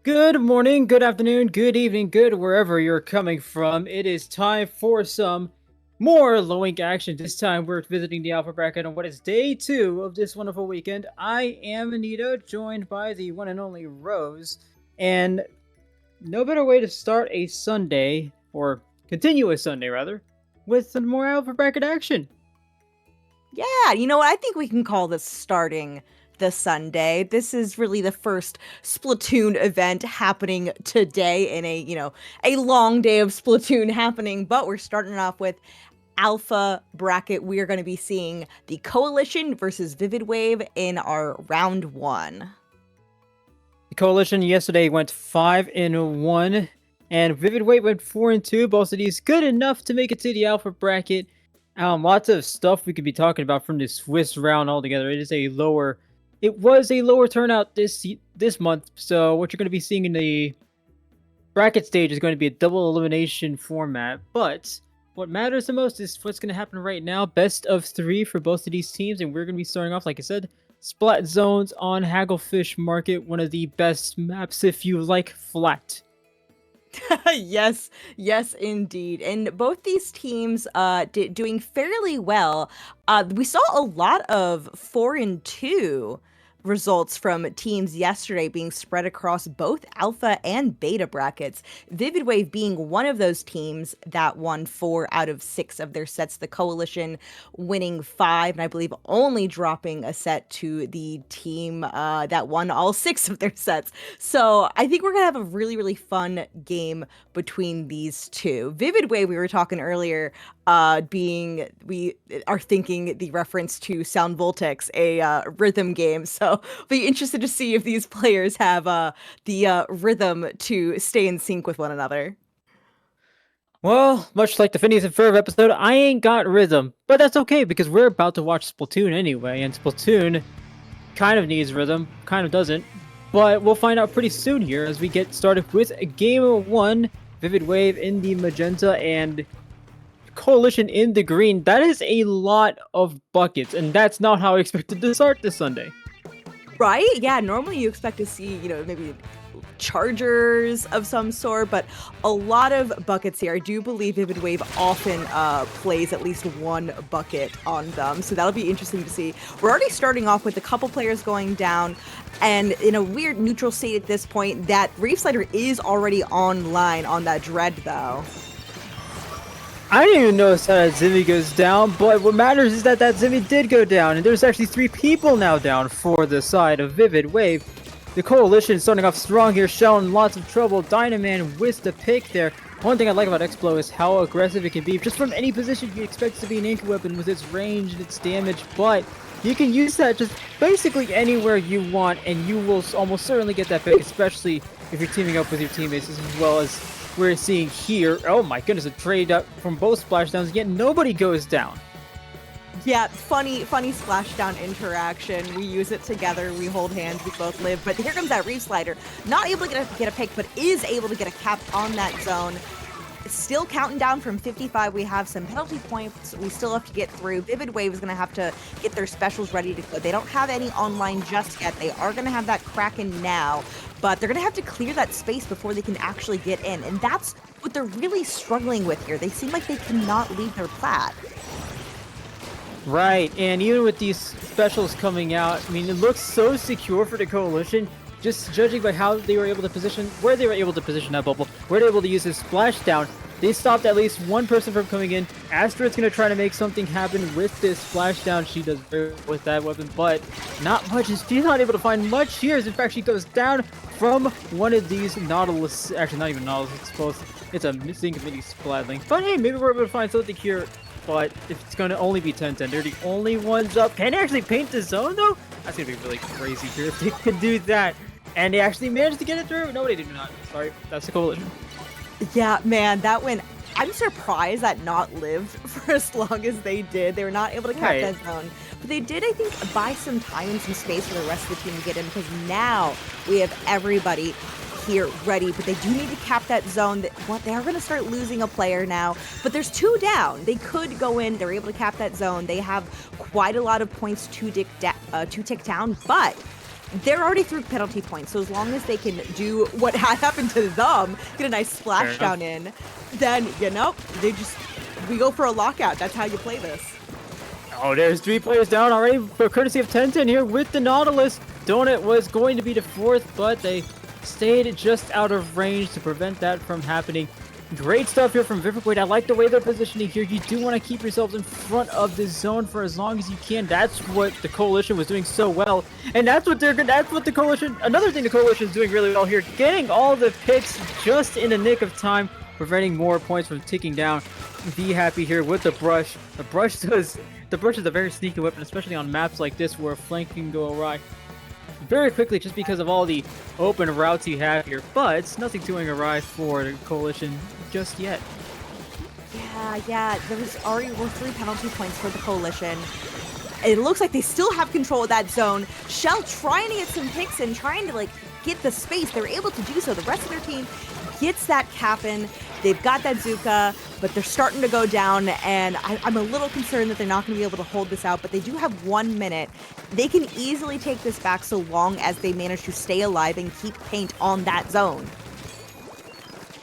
Good morning, good afternoon, good evening, good wherever you're coming from. It is time for some more low ink action. This time we're visiting the Alpha Bracket on what is day 2 of this wonderful weekend. I am Anita, joined by the one and only Rose. And no better way to start a Sunday, or continue a Sunday rather, with some more Alpha Bracket action. Yeah, you know what? I think we can call this starting the Sunday. This is really the first Splatoon event happening today in a long day of Splatoon happening, but we're starting off with Alpha Bracket. We are going to be seeing the Koalition versus VIVD WAVE in our round 1. The Koalition yesterday went 5-1, and VIVD WAVE went 4-2. Both of these good enough to make it to the Alpha Bracket. Lots of stuff we could be talking about from this Swiss round altogether. It was a lower turnout this month. So what you're going to be seeing in the bracket stage is going to be a double elimination format. But what matters the most is what's going to happen right now. Best of 3 for both of these teams, and we're going to be starting off, like I said, Splat Zones on Hagglefish Market, one of the best maps if you like flat. Yes, indeed. And both these teams doing fairly well. We saw a lot of 4-2 results from teams yesterday being spread across both alpha and beta brackets. VIVD WAVE being one of those teams that won 4 out of 6 of their sets. The Koalition winning 5, and I believe only dropping a set to the team that won all 6 of their sets. So I think we're gonna have a really, really fun game between these two. VIVD WAVE, we were talking earlier, we are thinking the reference to Sound Voltex, a rhythm game. So be interested to see if these players have the rhythm to stay in sync with one another. Well, much like the Phineas and Ferb episode, I ain't got rhythm, but that's okay because we're about to watch Splatoon anyway, and Splatoon kind of needs rhythm, kind of doesn't. But we'll find out pretty soon here as we get started with game 1, VIVD WAVE in the magenta and Koalition in the green. That is a lot of buckets, and that's not how I expected to start this Sunday. Right? Yeah, normally you expect to see, maybe chargers of some sort, but a lot of buckets here. I do believe VIVD WAVE often plays at least one bucket on them, so that'll be interesting to see. We're already starting off with a couple players going down, and in a weird neutral state at this point. That Reef Slider is already online on that Dread, though. I didn't even notice how that Zimmy goes down, but what matters is that Zimmy did go down, and there's actually 3 people now down for the side of VIVD WAVE. The Koalition starting off strong here, showing lots of trouble. Dynaman with the pick there. One thing I like about Explo is how aggressive it can be. Just from any position, you expect it to be an ink weapon with its range and its damage, but you can use that just basically anywhere you want, and you will almost certainly get that pick, especially if you're teaming up with your teammates, as well as we're seeing here. Oh my goodness, a trade up from both splashdowns, yet nobody goes down. Yeah, funny splashdown interaction. We use it together, we hold hands, we both live. But here comes that Reef Slider. Not able to get a pick, but is able to get a cap on that zone. Still counting down from 55. We have some penalty points we still have to get through. VIVD WAVE is going to have to get their specials ready to go. They don't have any online just yet. They are going to have that Kraken now, but they're going to have to clear that space before they can actually get in. And that's what they're really struggling with here. They seem like they cannot leave their plat. Right, and even with these specials coming out, I mean, it looks so secure for the Koalition, just judging by how they were able to position, where they were able to position that bubble, where they were able to use this splashdown. They stopped at least one person from coming in. Astrid's going to try to make something happen with this splashdown. She does very well with that weapon, but not much. She's not able to find much here. In fact, she goes down from one of these Nautilus, actually not even Nautilus, it's a missing mini Splatling. But hey, maybe we're able to find something here. But if it's going to only be 10-10, they're the only ones up. Can they actually paint the zone, though? That's going to be really crazy here if they can do that. And they actually managed to get it through. No, they did not. Sorry, that's the Koalition. Yeah, man, that win. I'm surprised that not lived for as long as they did. They were not able to cap that zone. But they did, I think, buy some time and some space for the rest of the team to get in, because now we have everybody here ready, but they do need to cap that zone. They are going to start losing a player now, but there's 2 down. They could go in. They're able to cap that zone. They have quite a lot of points to tick down, but they're already through penalty points. So as long as they can do what had happened to them, get a nice splashdown in, then, we go for a lockout. That's how you play this. Oh, there's 3 players down already for courtesy of 10-10 here with the Nautilus. Donut was going to be the 4th, but they stayed just out of range to prevent that from happening. Great stuff here from VIVD WAVE. I like the way they're positioning here. You do want to keep yourselves in front of the zone for as long as you can. That's what the Koalition was doing so well. And that's what the Koalition, another thing the Koalition is doing really well here, getting all the picks just in the nick of time, preventing more points from ticking down. Be happy here with the brush. The brush is a very sneaky weapon, especially on maps like this where a flank can go awry very quickly just because of all the open routes you have here. But it's nothing going awry for the Koalition just yet. Yeah, there were 3 penalty points for the Koalition. It looks like they still have control of that zone. Shell trying to get some picks in, trying to get the space. They're able to do so. The rest of their team gets that cap in. They've got that Zuka, but they're starting to go down, and I'm a little concerned that they're not going to be able to hold this out, but they do have 1 minute. They can easily take this back so long as they manage to stay alive and keep paint on that zone.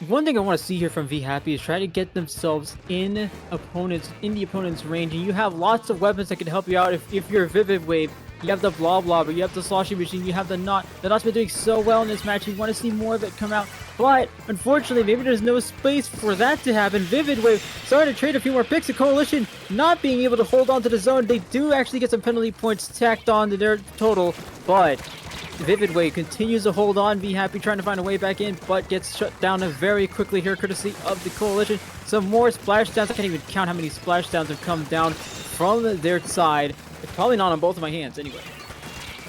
One thing I want to see here from VHappy is try to get themselves in the opponent's range, and you have lots of weapons that can help you out. If you're VIVD WAVE, you have the Blah Blah, but you have the Sloshing Machine, you have the Knot. The Knot's been doing so well in this match, you want to see more of it come out. But, unfortunately, maybe there's no space for that to happen. VIVD WAVE starting to trade a few more picks. The Koalition not being able to hold on to the zone. They do actually get some penalty points tacked on to their total, but VIVD WAVE continues to hold on. VHappy trying to find a way back in, but gets shut down very quickly here, courtesy of the Koalition. Some more splashdowns. I can't even count how many splashdowns have come down from their side. It's probably not on both of my hands anyway.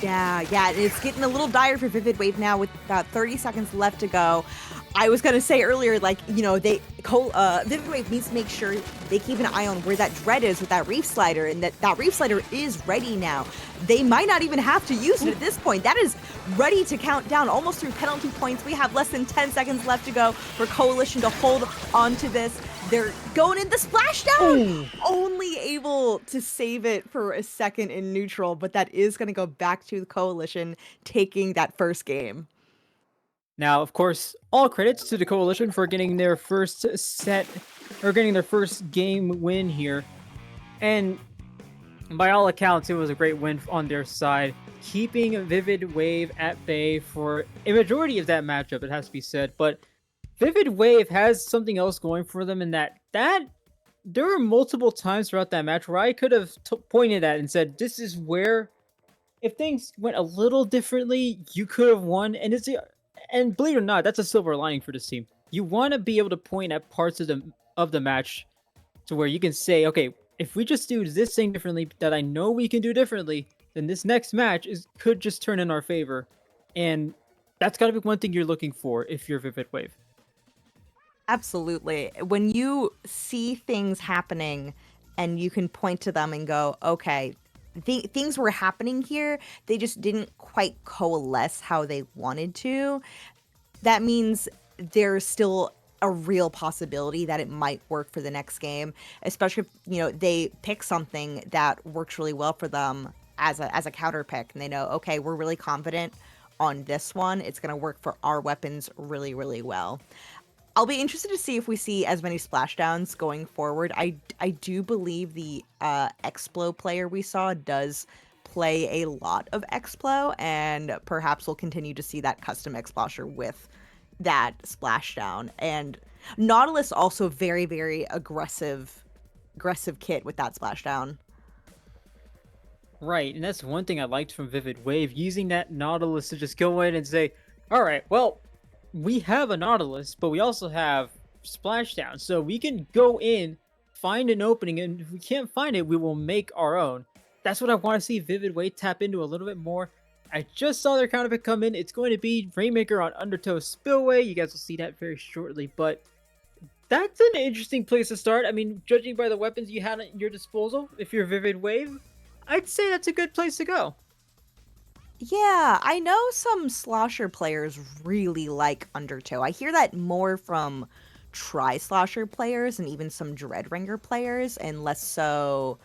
Yeah, it's getting a little dire for VIVD WAVE now with about 30 seconds left to go. I was going to say earlier, VIVD WAVE needs to make sure they keep an eye on where that Dread is with that Reef Slider, and that Reef Slider is ready now. They might not even have to use it at this point. That is ready to count down almost through penalty points. We have less than 10 seconds left to go for Koalition to hold on to this. They're going in the splashdown! Only able to save it for a second in neutral, but that is going to go back to the Koalition taking that first game. Now, of course, all credits to the Koalition for getting their first game win here. And by all accounts, it was a great win on their side, keeping VIVD WAVE at bay for a majority of that matchup, it has to be said. But VIVD WAVE has something else going for them in that there were multiple times throughout that match where I could have pointed at and said, this is where, if things went a little differently, you could have won. And believe it or not, that's a silver lining for this team. You want to be able to point at parts of the match to where you can say, okay, if we just do this thing differently that I know we can do differently, then this next match could just turn in our favor. And that's got to be one thing you're looking for if you're VIVD WAVE. Absolutely. When you see things happening and you can point to them and go, okay, things were happening here, they just didn't quite coalesce how they wanted to. That means there's still a real possibility that it might work for the next game, especially if they pick something that works really well for them as a counter pick, and they know, okay, we're really confident on this one. It's going to work for our weapons really, really well. I'll be interested to see if we see as many splashdowns going forward. I do believe the Explo player we saw does play a lot of Explo, and perhaps we'll continue to see that custom Explasher with that splashdown. And Nautilus also very, very aggressive kit with that splashdown. Right, and that's one thing I liked from VIVD WAVE, using that Nautilus to just go in and say, all right, well, we have a Nautilus, but we also have Splashdown. So we can go in, find an opening, and if we can't find it, we will make our own. That's what I want to see VIVD WAVE tap into a little bit more. I just saw their counter pick come in. It's going to be Rainmaker on Undertow Spillway. You guys will see that very shortly, but that's an interesting place to start. I mean, judging by the weapons you had at your disposal, if you're VIVD WAVE, I'd say that's a good place to go. Yeah, I know some slosher players really like Undertow. I hear that more from Tri-Slosher players and even some Dreadringer players, and less so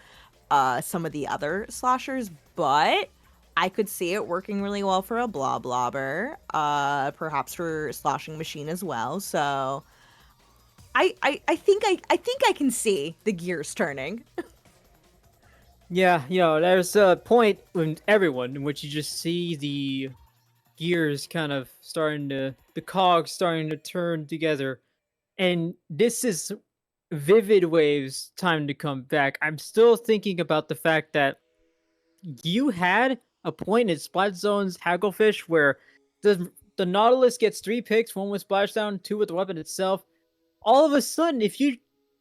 some of the other sloshers, but I could see it working really well for a Bloblobber, perhaps for Sloshing Machine as well. So I think I can see the gears turning. Yeah, there's a point in everyone in which you just see the gears kind of the cogs starting to turn together. And this is Vivid Wave's time to come back. I'm still thinking about the fact that you had a point in Splat Zone's Hagglefish where the Nautilus gets 3 picks, 1 with Splashdown, 2 with the weapon itself. All of a sudden,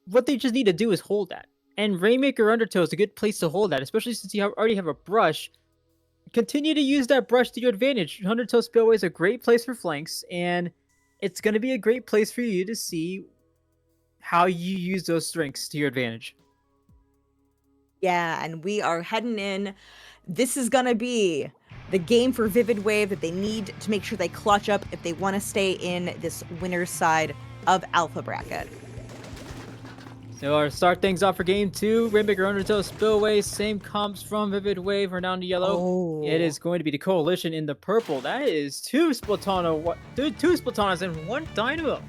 what they just need to do is hold that. And Rainmaker Undertow is a good place to hold that, especially since you already have a brush. Continue to use that brush to your advantage. Undertow Spillway is a great place for flanks, and it's going to be a great place for you to see how you use those strengths to your advantage. Yeah, and we are heading in. This is gonna be the game for Vivid Wave that they need to make sure they clutch up if they want to stay in this winner's side of Alpha Bracket. So our start things off for game 2, Rainmaker Undertow Spillway, same comps from Vivid Wave are down to yellow. Oh. It is going to be the Koalition in the purple. That is 2 Splatonas and 1 Dynamo.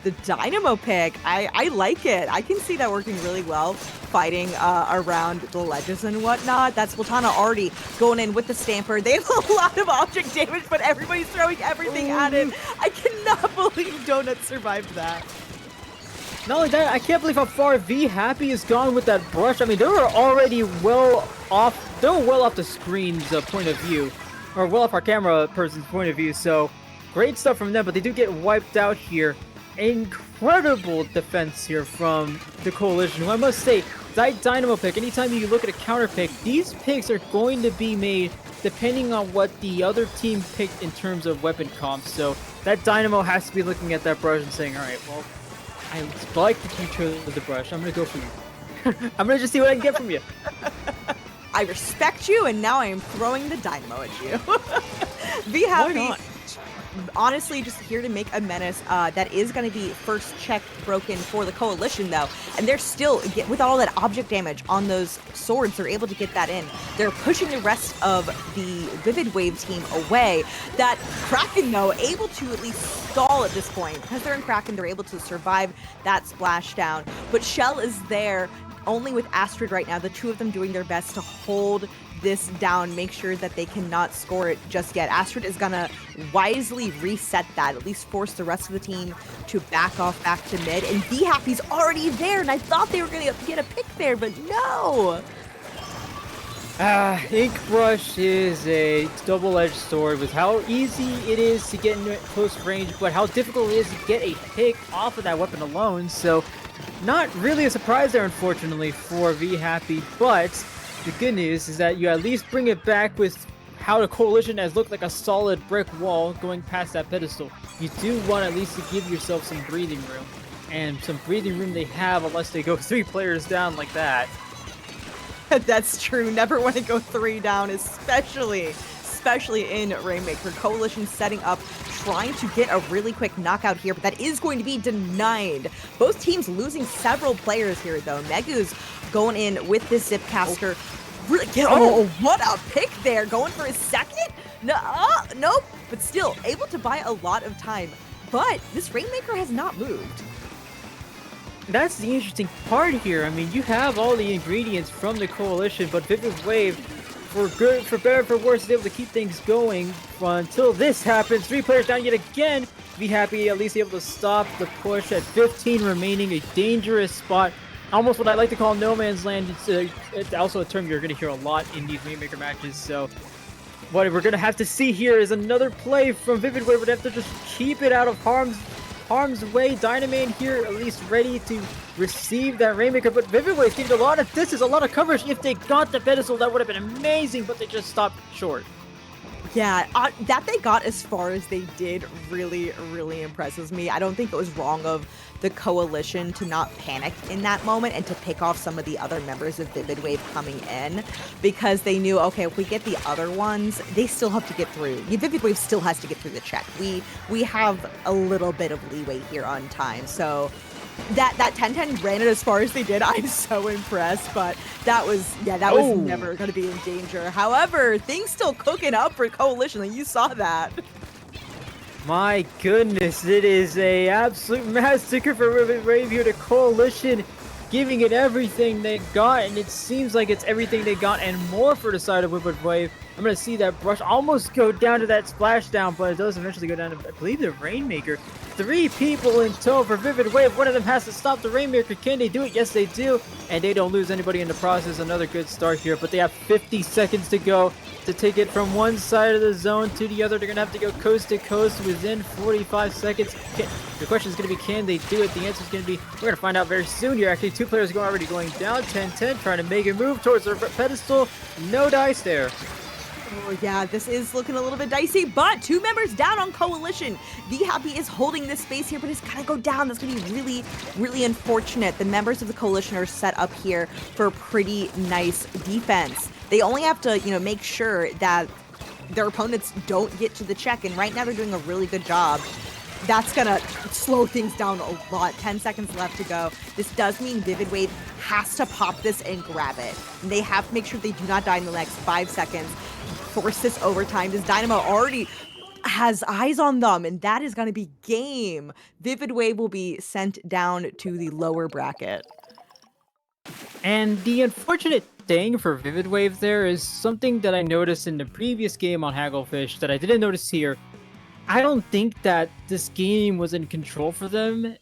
The Dynamo pick, I like it. I can see that working really well, fighting around the ledges and whatnot. That's Splatana already going in with the Stamper. They have a lot of object damage, but everybody's throwing everything at it. I cannot believe Donut survived that. Not only that, I can't believe how far V Happy has gone with that brush. I mean, they were already well off the screen's point of view, or well off our camera person's point of view, so great stuff from them, but they do get wiped out here. Incredible defense here from the Koalition, who I must say, that Dynamo pick, anytime you look at a counter pick, these picks are going to be made depending on what the other team picked in terms of weapon comps, so that Dynamo has to be looking at that brush and saying, alright, well, I like that you chose the brush, I'm gonna go for you. I'm gonna just see what I can get from you. I respect you, and now I am throwing the Dynamo at you. Be happy. Why not? Honestly, just here to make a menace. That is going to be first check broken for the Koalition, though. And they're still, with all that object damage on those swords, they're able to get that in. They're pushing the rest of the Vivid Wave team away. That Kraken, though, able to at least stall at this point. Because they're in Kraken, they're able to survive that splashdown. But Shell is there only with Astrid right now. The two of them doing their best to hold this down, make sure that they cannot score it just yet. Astrid is gonna wisely reset that, at least force the rest of the team to back off back to mid. And Be Happy's already there, and I thought they were gonna get a pick there, but no. Ink Brush is a double-edged sword with how easy it is to get into close range, but how difficult it is to get a pick off of that weapon alone. So not really a surprise there, unfortunately, for V Happy, but the good news is that you at least bring it back with how the Koalition has looked like a solid brick wall going past that pedestal. You do want at least to give yourself some breathing room. And some breathing room they have unless they go 3 players down like that. That's true. Never want to go 3 down, especially in Rainmaker. Koalition setting up, trying to get a really quick knockout here, but that is going to be denied. Both teams losing several players here, though. Megu's going in with this Zipcaster. Oh, what a pick there. Going for his second? No, nope. But still, able to buy a lot of time. But this Rainmaker has not moved. That's the interesting part here. I mean, you have all the ingredients from the Koalition, but Vivid Wave, for good, for better, for worse, is able to keep things going until this happens. 3 players down yet again. Be Happy at least able to stop the push at 15 remaining. A dangerous spot. Almost what I like to call no man's land. It's also a term you're going to hear a lot in these Rainmaker matches. So what we're going to have to see here is another play from Vivid Wave. We're going to have to just keep it out of harm's way. Dynamane here at least ready to receive that Rainmaker, but Vivid Wave gave a lot of distance, a lot of coverage. If they got the pedestal, that would have been amazing, but they just stopped short. Yeah, that they got as far as they did really, really impresses me. I don't think it was wrong of the Koalition to not panic in that moment and to pick off some of the other members of Vivid Wave coming in, because they knew, okay, if we get the other ones, they still have to get through. Vivid Wave still has to get through the check. We have a little bit of leeway here on time, so that 10-10 ran it as far as they did. I'm so impressed, but that was never going to be in danger. However, things still cooking up for Koalition, and you saw that. My goodness, it is a absolute massacre for Vivid Wave here to Koalition, giving it everything they got, and it seems like it's everything they got and more for the side of Vivid Wave. I'm going to see that brush almost go down to that splashdown, but it does eventually go down to, I believe, the Rainmaker. 3 people in tow for Vivid Wave. One of them has to stop the Rainmaker. Can they do it? Yes, they do. And they don't lose anybody in the process. Another good start here, but they have 50 seconds to go to take it from one side of the zone to the other. They're going to have to go coast to coast within 45 seconds. The question is going to be, can they do it? The answer is going to be, we're going to find out very soon here. Actually, 2 players are already going down. 10-10, trying to make a move towards the pedestal. No dice there. Oh yeah, this is looking a little bit dicey, but 2 members down on Koalition. The Happy is holding this space here, but it's gonna go down. That's gonna be really, really unfortunate. The members of the Koalition are set up here for a pretty nice defense. They only have to, make sure that their opponents don't get to the check, and right now they're doing a really good job. That's gonna slow things down a lot. 10 seconds left to go. This does mean Vivid Wave has to pop this and grab it. And they have to make sure they do not die in the next 5 seconds. Force this overtime. This Dynamo already has eyes on them, and that is gonna be game. Vivid Wave will be sent down to the lower bracket. And the unfortunate thing for Vivid Wave there is something that I noticed in the previous game on Hagglefish that I didn't notice here. I don't think that this game was in control for them.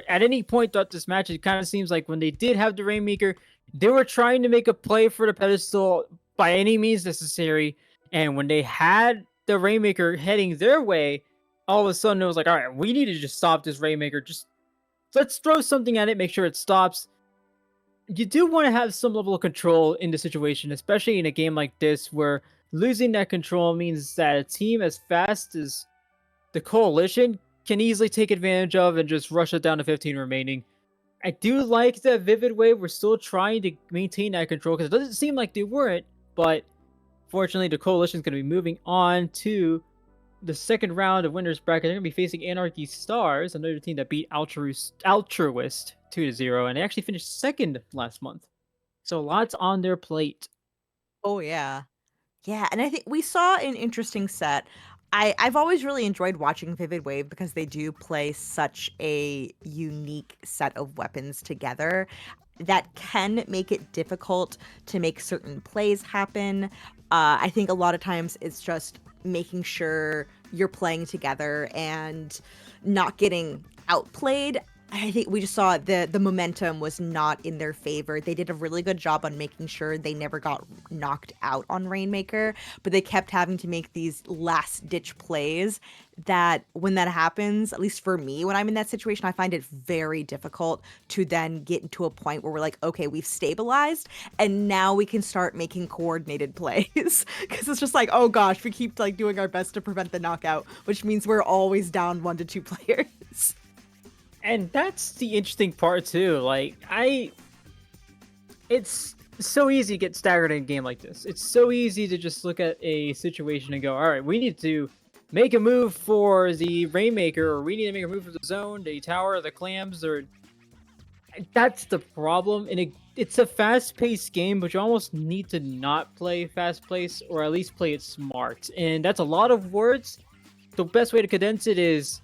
At any point throughout this match, it kind of seems like when they did have the Rainmaker, they were trying to make a play for the pedestal by any means necessary. And when they had the Rainmaker heading their way, all of a sudden it was like, all right, we need to just stop this Rainmaker. Just let's throw something at it, make sure it stops. You do want to have some level of control in the situation, especially in a game like this where losing that control means that a team as fast as the Koalition can easily take advantage of and just rush it down to 15 remaining. I do like that Vivid Wave were still trying to maintain that control because it doesn't seem like they weren't, but fortunately the Koalition is going to be moving on to the second round of winners bracket. They're going to be facing Anarchy Stars, another team that beat Altruist 2-0, and they actually finished second last month. So lots on their plate. Oh yeah. Yeah, and I think we saw an interesting set. I've always really enjoyed watching Vivid Wave because they do play such a unique set of weapons together that can make it difficult to make certain plays happen. I think a lot of times it's just making sure you're playing together and not getting outplayed. I think we just saw the momentum was not in their favor. They did a really good job on making sure they never got knocked out on Rainmaker, but they kept having to make these last-ditch plays that when that happens, at least for me, when I'm in that situation, I find it very difficult to then get into a point where we're like, okay, we've stabilized, and now we can start making coordinated plays. Because it's just like, oh gosh, we keep like doing our best to prevent the knockout, which means we're always down 1 to 2 players. And that's the interesting part too. Like, it's so easy to get staggered in a game like this. It's so easy to just look at a situation and go, all right, we need to make a move for the Rainmaker, or we need to make a move for the zone, the tower, the clams, or that's the problem. And it's a fast-paced game, but you almost need to not play fast-paced, or at least play it smart. And that's a lot of words. The best way to condense it is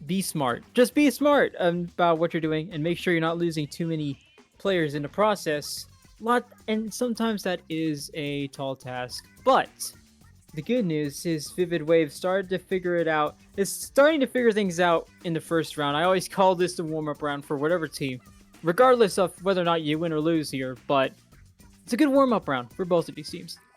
be smart. Just be smart about what you're doing and make sure you're not losing too many players in the process. And sometimes that is a tall task. But the good news is Vivid Wave started to figure it out. It's starting to figure things out in the first round. I always call this the warm-up round for whatever team, regardless of whether or not you win or lose here. But it's a good warm-up round for both of these teams.